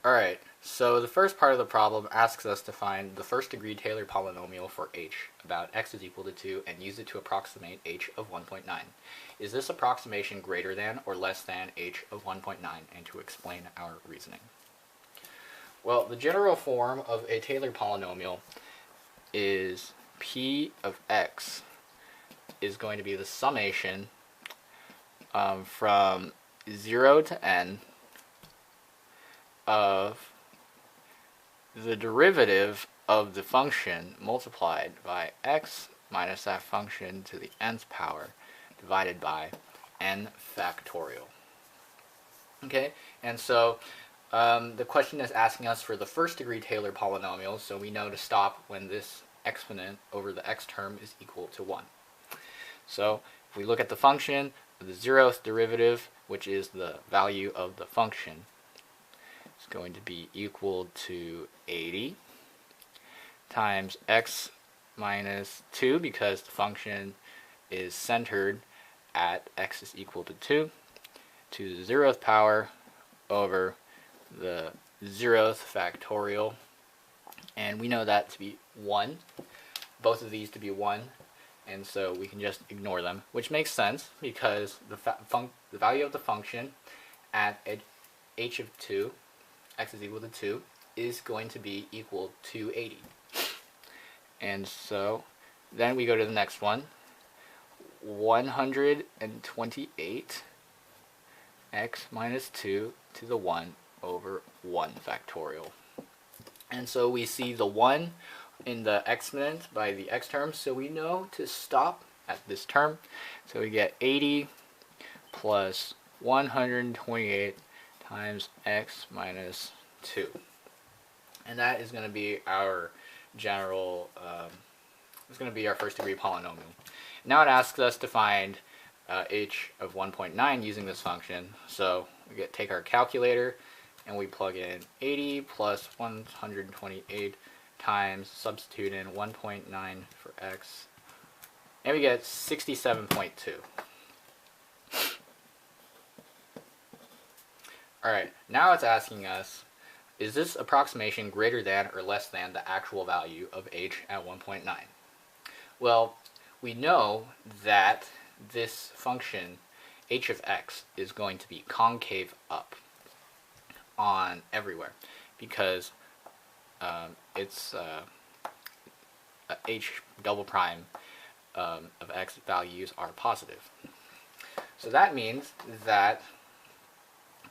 Alright, so the first part of the problem asks us to find the first degree Taylor polynomial for h about x is equal to 2 and use it to approximate h of 1.9. Is this approximation greater than or less than h of 1.9? And to explain our reasoning. Well, the general form of a Taylor polynomial is p of x is going to be the summation from 0 to n of the derivative of the function multiplied by x minus that function to the nth power divided by n factorial. Okay, and so the question is asking us for the first degree Taylor polynomial, so we know to stop when this exponent over the x term is equal to 1. So if we look at the function, the 0th derivative, which is the value of the function, is going to be equal to 80 times x minus 2, because the function is centered at x is equal to 2, to the 0th power over the 0th factorial, and we know that to be 1, both of these to be 1, and so we can just ignore them, which makes sense because the value of the function at h of 2, x is equal to 2, is going to be equal to 80. And so then we go to the next one, 128 x minus 2 to the 1 over 1 factorial. And so we see the 1 in the exponent by the x term, so we know to stop at this term. So we get 80 plus 128 times x minus 2. And that is going to be our general, it's going to be our first degree polynomial. Now it asks us to find h of 1.9 using this function. So we take our calculator and we plug in 80 plus 128 times, substitute in 1.9 for x, and we get 67.2. Alright, now it's asking us, is this approximation greater than or less than the actual value of h at 1.9? Well, we know that this function h of x is going to be concave up on everywhere, because it's h double prime of x values are positive. So that means that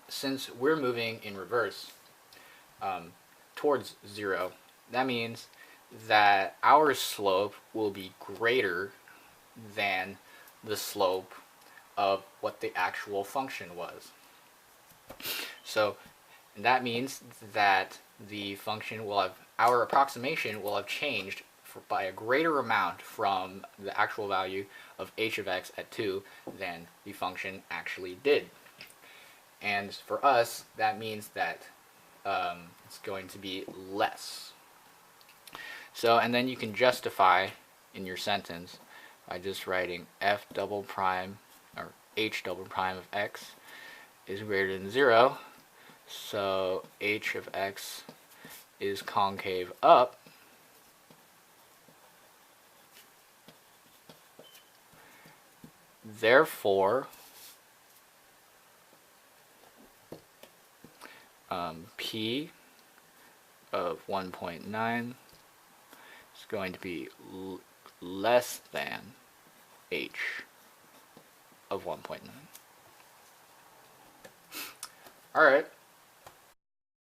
since we're moving in reverse towards 0, that means that our slope will be greater than the slope of what the actual function was. So that means that the function will have, our approximation will have changed by a greater amount from the actual value of h of x at 2 than the function actually did. And for us, that means that it's going to be less. So, and then you can justify in your sentence by just writing f double prime, or h double prime of x is greater than 0, so h of x is concave up, therefore p of 1.9 is going to be less than h of 1.9. Alright.